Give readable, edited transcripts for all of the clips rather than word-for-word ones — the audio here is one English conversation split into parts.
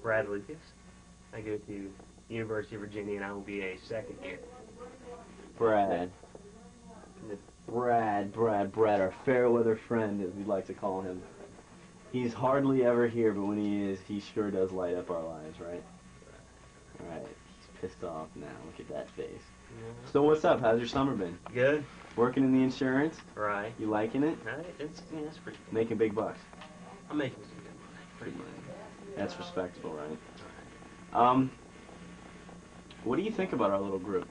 Brad Lucas. I go to University of Virginia, and I will be a second year. Brad. Brad, our fair weather friend, as we'd like to call him. He's hardly ever here, but when he is, he sure does light up our lives, right? Right. He's pissed off now. Look at that face. Yeah. So what's up? How's your summer been? Good. Working in the insurance? Right. You liking it? It's pretty good. Making big bucks? I'm making some good money. Pretty good. That's respectable, right? What do you think about our little group?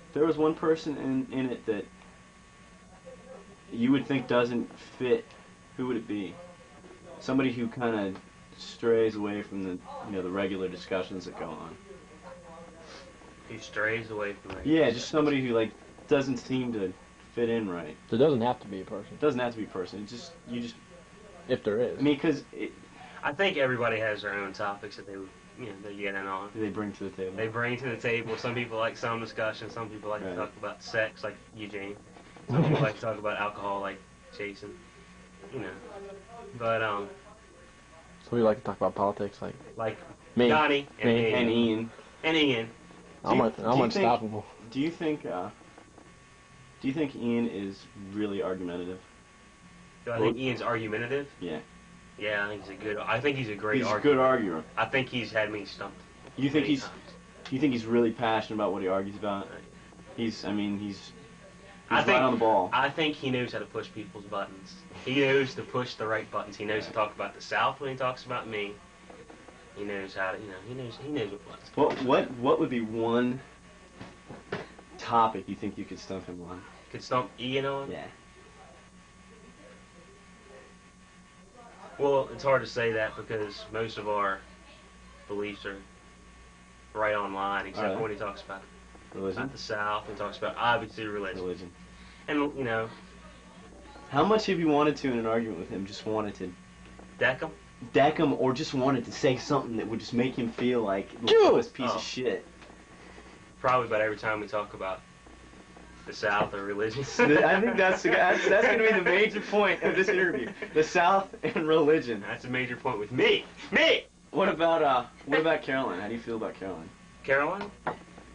If there was one person in it that you would think doesn't fit, who would it be? Somebody who kind of strays away from the regular discussions that go on. Who strays away from regular Yeah, just somebody who doesn't seem to fit in right. There doesn't have to be a person. It doesn't have to be a person. It's just if there is. I mean, because I think everybody has their own topics that they get in on. They bring to the table. They bring to the table. Some people like some discussion. Some people like to talk about sex, like Eugene. Some people like to talk about alcohol, like Jason. But So we like to talk about politics, like me, Donnie, and Ian. And Ian. I'm unstoppable. Do you think Ian is really argumentative? Do I think Ian's argumentative? Yeah. Yeah, I think he's a great He's arguer. a good arguer. I think he's had me stumped. You think he's really passionate about what he argues about? Right. He's I think, right on the ball. I think he knows how to push people's buttons. He knows to push the right buttons. He knows to talk about the South when he talks about me. He knows how to, he knows what buttons. What would be one topic you think you could stump him on? Could stump Ian on? Yeah. Well, it's hard to say that because most of our beliefs are right online, except for when he talks about religion, about the South. He talks about obviously religion. And how much have you wanted to in an argument with him? Just wanted to deck him, or just wanted to say something that would just make him feel like this piece of shit. Probably about every time we talk about the South or religion. I think that's going to be the major point of this interview: the South and religion. That's a major point with me. Me. What about Caroline? How do you feel about Caroline? Caroline?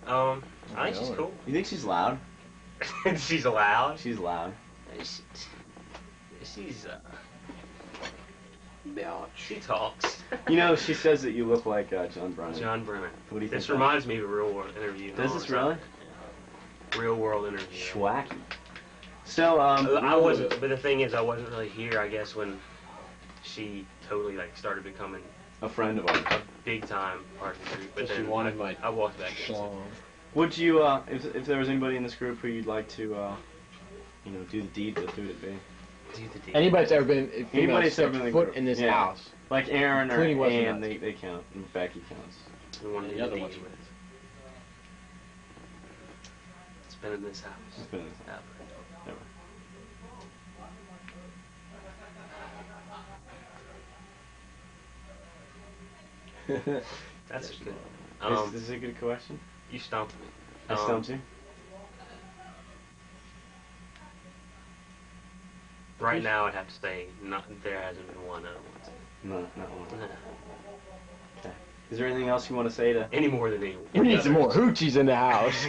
I think she's cool. You think she's loud? She's loud. She's loud. She talks. She says that you look like John Brennan. John Brennan. What do you think? This reminds me of a real world interview. Does this really? Real world interview. Schwacky. So, I wasn't, but the thing is, I wasn't really here, I guess, when she totally, started becoming a friend of ours. A big time part of the group. But then she wanted I walked back in. Would you, if there was anybody in this group who you'd like to, do the deed with, who would it be? Do the deed. Anybody's ever been foot in this house. Like Aaron or Ann, they count. And Becky counts. And one of the other ones. It's been in this house. It's been in this house. Never. That's good. This is a good question. You stumped me. I stumped you? Right now, I'd have to say there hasn't been one. No, not one. Okay. Is there anything else you want to say to? Any more than anyone? We need some more hoochies in the house.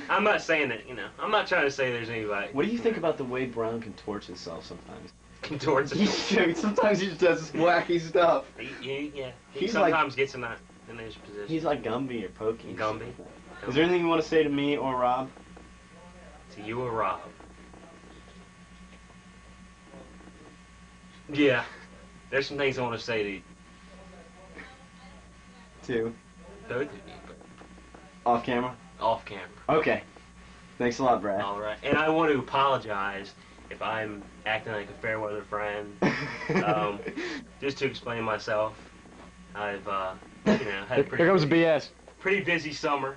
I'm not saying that. I'm not trying to say there's anybody. What do you think about the way Brown contorts himself sometimes? Contorts himself. Sometimes he just does this wacky stuff. He sometimes gets in those positions. He's like Gumby or Pokey. Gumby. Is there anything you want to say to me or Rob? To you or Rob? Yeah. There's some things I want to say to you. To? Both of you. Off camera? Off camera. Okay. Thanks a lot, Brad. All right. And I want to apologize if I'm acting like a fair weather friend. Just to explain myself, I've had a Here comes the BS. Pretty busy summer.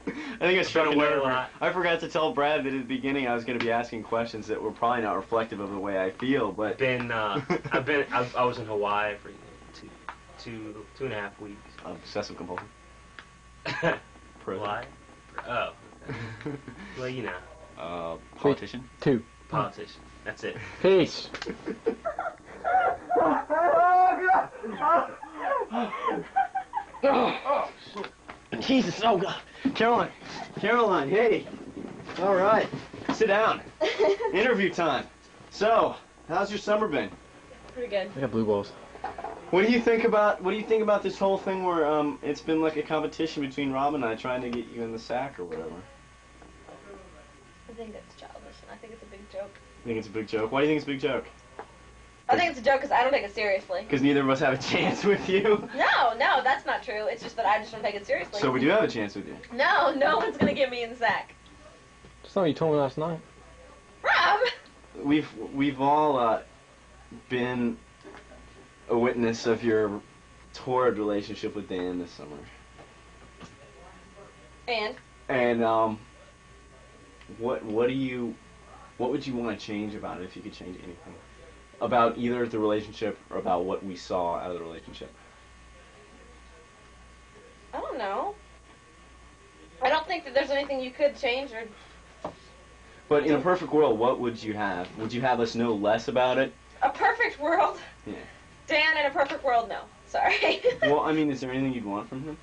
I think I struck a nerve. I forgot to tell Brad that at the beginning I was going to be asking questions that were probably not reflective of the way I feel, but I was in Hawaii for two and a half weeks. Obsessive compulsion. Why? Oh. Okay. Well, Politician. Two. Politician. That's it. Peace. Oh, God. Oh, shit. Jesus, oh God. Caroline, hey. All right, sit down. Interview time. So, how's your summer been? Pretty good. I got blue balls. What do you think about this whole thing where it's been like a competition between Rob and I trying to get you in the sack or whatever? I think it's childish, and I think it's a big joke. You think it's a big joke? Why do you think it's a big joke? I think it's a joke because I don't take it seriously. Because neither of us have a chance with you? No, that's not true. It's just that I just don't take it seriously. So we do have a chance with you. No one's gonna get me in the sack. That's not what you told me last night. Rob! We've all been a witness of your torrid relationship with Dan this summer. And what would you want to change about it if you could change anything? About either the relationship or about what we saw out of the relationship? I don't know. I don't think that there's anything you could change or... But in a perfect world, what would you have? Would you have us know less about it? A perfect world? Yeah. Dan, in a perfect world, no. Sorry. Well, I mean, is there anything you'd want from him?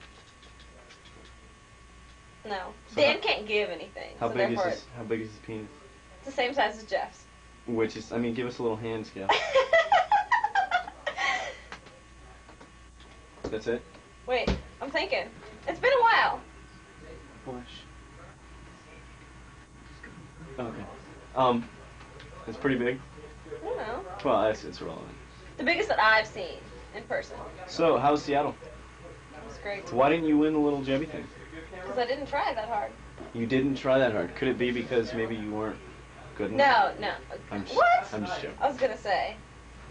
No. So Dan can't give anything. How so big is therefore his penis? It's the same size as Jeff's. Which is, I mean, give us a little hand scale. That's it? Wait, I'm thinking. It's been a while. Okay. It's pretty big. I don't know. Well, it's relevant. The biggest that I've seen in person. So, how's Seattle? It was great. Why didn't you win the little Jebby thing? Because I didn't try that hard. You didn't try that hard. Could it be because maybe you weren't good enough? No. What? I'm just joking. I was gonna say.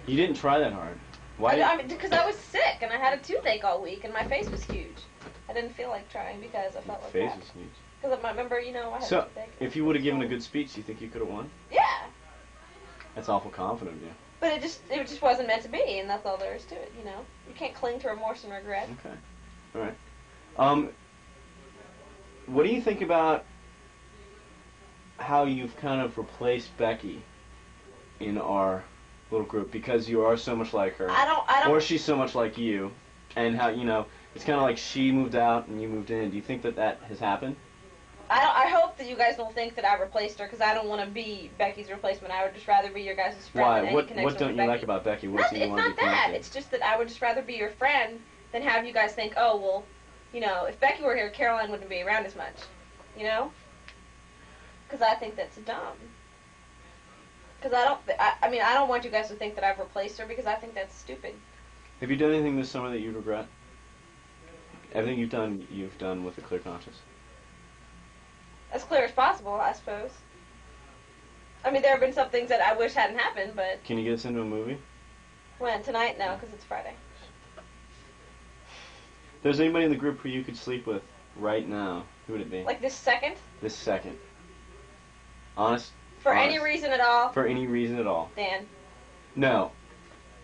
You didn't try that hard. Why? I mean, because I was sick and I had a toothache all week and my face was huge. I didn't feel like trying because I felt like Face that. was huge. Because I remember, I had a So, toothache. if you would have given a good speech, you think you could have won? Yeah. That's awful confident of you. But it just wasn't meant to be, and that's all there is to it, You can't cling to remorse and regret. Okay. All right. What do you think about how you've kind of replaced Becky in our little group because you are so much like her? I don't. Or she's so much like you, and how it's kind of like she moved out and you moved in. Do you think that has happened? I hope that you guys don't think that I replaced her, because I don't want to be Becky's replacement. I would just rather be your guys' friend. Why? than any What connection don't with you Becky. like about Becky? What do you It's want to not be that. connected? It's just that I would just rather be your friend than have you guys think, oh, well, if Becky were here, Caroline wouldn't be around as much. Because I think that's dumb. Because I don't want you guys to think that I've replaced her, because I think that's stupid. Have you done anything this summer that you regret? Everything you've done with a clear conscience. As clear as possible, I suppose. I mean, there have been some things that I wish hadn't happened, but... Can you get us into a movie? When? Tonight? No, because it's Friday. If there's anybody in the group who you could sleep with right now, who would it be? Like this second? This second. Honest? For honest. any reason at all? For any reason at all. Dan. No.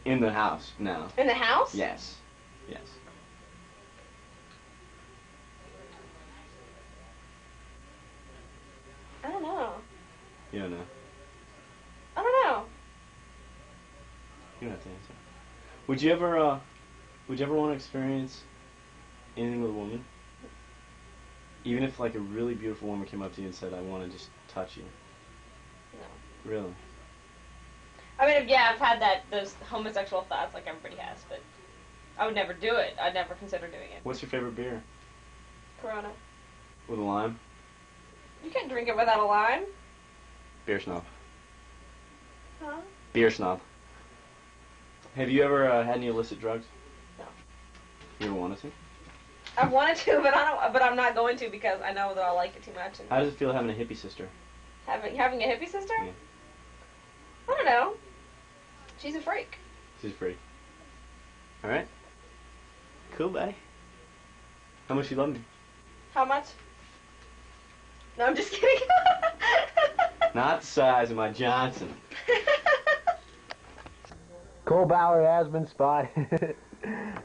In the house, now. In the house? Yes. Yes. I don't know. You don't know. I don't know. You don't have to answer. Would you ever want to experience anything with a woman? Even if like a really beautiful woman came up to you and said, I want to just touch you. No. Really? I mean, yeah, I've had those homosexual thoughts like everybody has, but I would never do it. I'd never consider doing it. What's your favorite beer? Corona. With a lime? You can't drink it without a lime. Beer snob. Huh? Beer snob. Have you ever had any illicit drugs? No. You ever wanted to? I've wanted to, but I'm not going to, because I know that I'll like it too much. And How does it feel having a hippie sister? having a hippie sister? Yeah. I don't know. She's a freak. She's pretty. Alright. Cool, buddy. How much you love me? How much? No, I'm just kidding. Not the size of my Johnson. Cole Ballard has been spotted.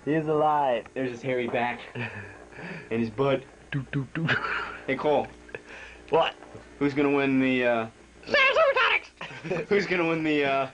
He's alive. There's his hairy back. And his butt. Doot, doot, doot. Hey, Cole. What? Who's gonna win the, Who's gonna win the,